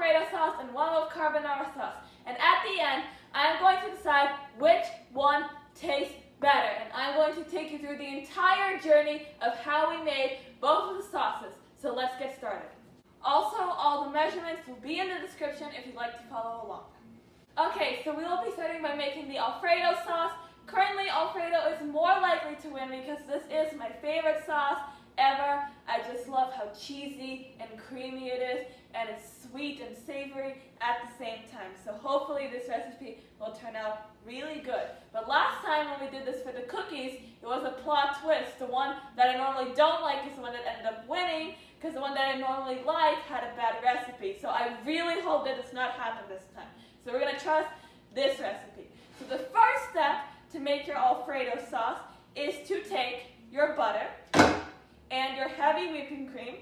Alfredo sauce and one with carbonara sauce. And at the end, I'm going to decide which one tastes better. And I'm going to take you through the entire journey of how we made both of the sauces. So let's get started. Also, all the measurements will be in the description if you'd like to follow along. Okay, so we will be starting by making the Alfredo sauce. Currently, Alfredo is more likely to win because this is my favorite sauce ever. I just love how cheesy and creamy it is, and it's sweet and savory at the same time. So hopefully this recipe will turn out really good. But last time when we did this for the cookies, it was a plot twist. The one that I normally don't like is the one that ended up winning, because the one that I normally like had a bad recipe. So I really hope that does not happen this time. So we're going to trust this recipe. So the first step to make your Alfredo sauce is to take your butter and your heavy whipping cream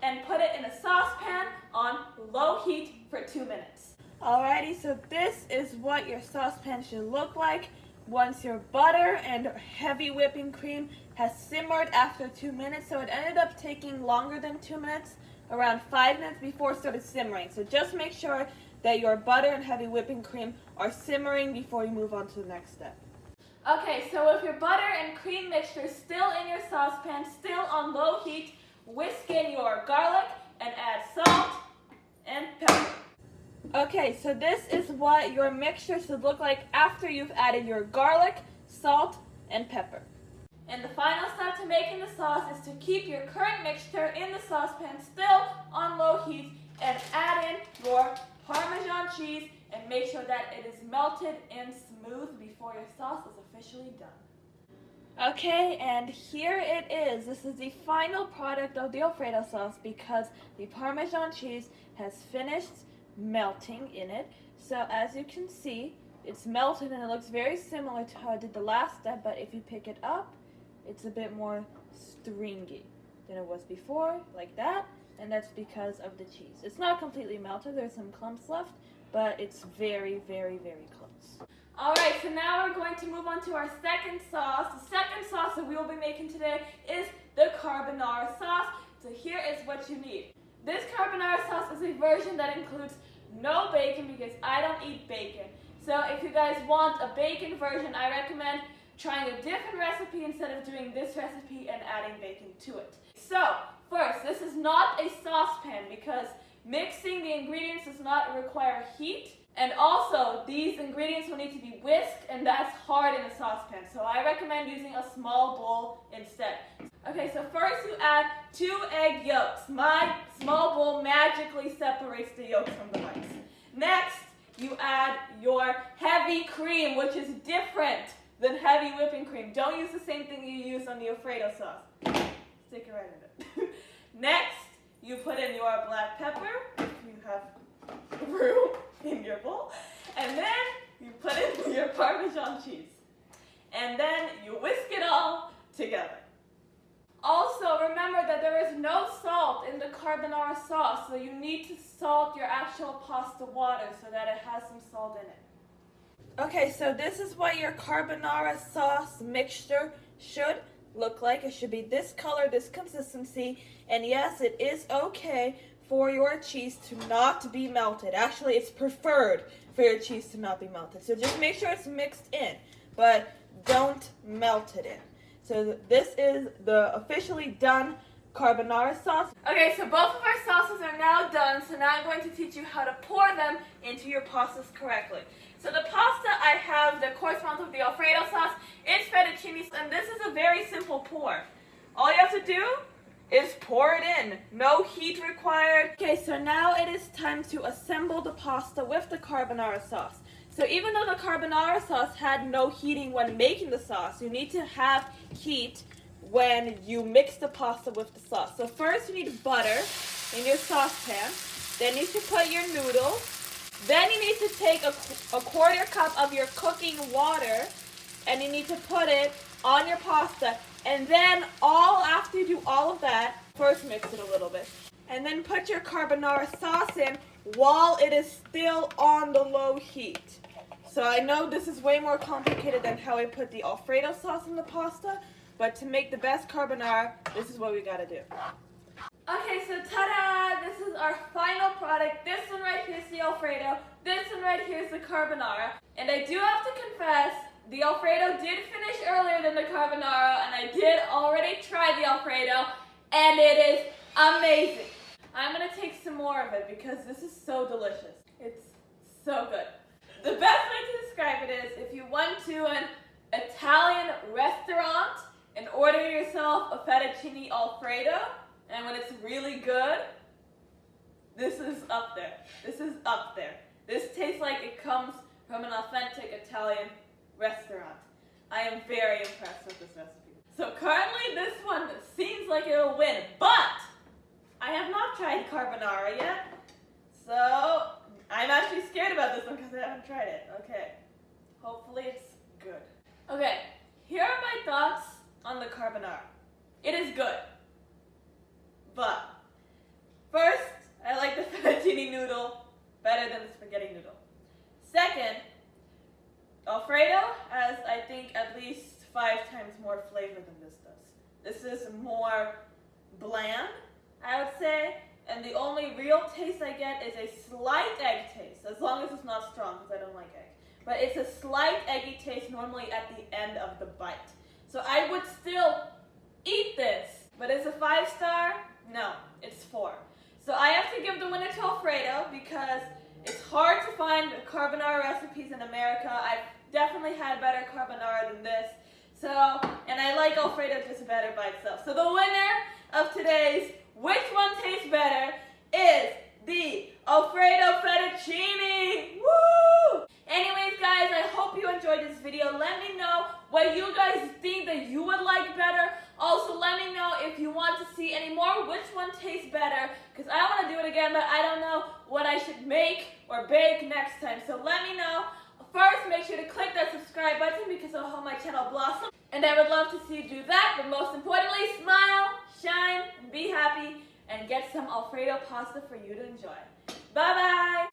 and put it in a saucepan on low heat for 2 minutes. Alrighty, so this is what your saucepan should look like once your butter and heavy whipping cream has simmered after 2 minutes. So it ended up taking longer than 2 minutes, around 5 minutes before it started simmering. So just make sure that your butter and heavy whipping cream are simmering before you move on to the next step. Okay, so with your butter and cream mixture still in your saucepan, still on low heat, whisk in your garlic and add salt and pepper. Okay, so this is what your mixture should look like after you've added your garlic, salt, and pepper. And the final step to making the sauce is to keep your current mixture in the saucepan still on low heat and add in your Parmesan cheese and make sure that it is melted and smooth before your sauce is officially done. Okay, and here it is. This is the final product of the Alfredo sauce because the Parmesan cheese has finished melting in it. So as you can see, it's melted and it looks very similar to how I did the last step, but if you pick it up, it's a bit more stringy than it was before, like that. And that's because of the cheese. It's not completely melted, there's some clumps left, but it's very, very, very close. Alright, so now we're going to move on to our second sauce. The second sauce that we will be making today is the carbonara sauce. So here is what you need. This carbonara sauce is a version that includes no bacon because I don't eat bacon. So if you guys want a bacon version, I recommend trying a different recipe instead of doing this recipe and adding bacon to it. So, first, this is not a saucepan because mixing the ingredients does not require heat. And also, these ingredients will need to be whisked, and that's hard in a saucepan. So I recommend using a small bowl instead. Okay, so first you add 2 egg yolks. My small bowl magically separates the yolks from the whites. Next, you add your heavy cream, which is different than heavy whipping cream. Don't use the same thing you use on the Alfredo sauce. Stick it right in it. Next, you put in your black pepper, if you have room in your bowl, and then you put in your Parmesan cheese. And then you whisk it all together. Also, remember that there is no salt in the carbonara sauce, so you need to salt your actual pasta water so that it has some salt in it. Okay, so this is what your carbonara sauce mixture should look like. It should be this color, this consistency, and yes, it is okay for your cheese to not be melted. Actually, it's preferred for your cheese to not be melted. So just make sure it's mixed in, but don't melt it in. So this is the officially done carbonara sauce. Okay, so both of our sauces are now done, so now I'm going to teach you how to pour them into your pastas correctly. So the pasta I have that corresponds with the Alfredo sauce is fettuccine, and this is a very simple pour. All you have to do is pour it in. No heat required. Okay, so now it is time to assemble the pasta with the carbonara sauce. So even though the carbonara sauce had no heating when making the sauce, you need to have heat when you mix the pasta with the sauce. So first you need butter in your saucepan. Then you should put your noodles. Then you need to take a 1/4 cup of your cooking water and you need to put it on your pasta. And then after you do all of that, first mix it a little bit. And then put your carbonara sauce in while it is still on the low heat. So I know this is way more complicated than how I put the Alfredo sauce in the pasta, but to make the best carbonara, this is what we gotta do. Okay, so ta-da! This is our final product. This one right here is the Alfredo. This one right here is the carbonara. And I do have to confess, the Alfredo did finish earlier than the carbonara, and I did already try the Alfredo, and it is amazing. I'm gonna take some more of it because this is so delicious. It's so good. The best way to describe it is if you went to an Italian restaurant and order yourself a fettuccine Alfredo, and when it's really good, this is up there. This is up there. This tastes like it comes from an authentic Italian restaurant. I am very impressed with this recipe. So currently this one seems like it'll win, but I have not tried carbonara yet, so I'm actually scared about this one because I haven't tried it. Okay, hopefully it's good. Okay, here are my thoughts on the carbonara. It is good, but first, I like the fettuccine noodle better than the spaghetti noodle. Second, Alfredo has, I think, at least 5 times more flavor than this does. This is more bland, I would say, and the only real taste I get is a slight egg taste, as long as it's not strong, because I don't like egg. But it's a slight eggy taste normally at the end of the bite. So I would still eat this, but is it 5-star? No, it's 4. So I have to give the winner to Alfredo because it's hard to find carbonara recipes in America. I've definitely had better carbonara than this. So, and I like Alfredo just better by itself. So the winner of today's Which One Tastes Better is the Alfredo fettuccine. Woo! Anyways, guys, I hope you enjoyed this video. Let me know what you guys think that you would like better. Also, let me know if you want to see any more Which One Tastes Better, because I want to do it again, but I don't know what I should make or bake next time. So let me know. First, make sure to click that subscribe button because it'll help my channel blossom. And I would love to see you do that, but most importantly, smile, shine, and be happy, and get some Alfredo pasta for you to enjoy. Bye-bye!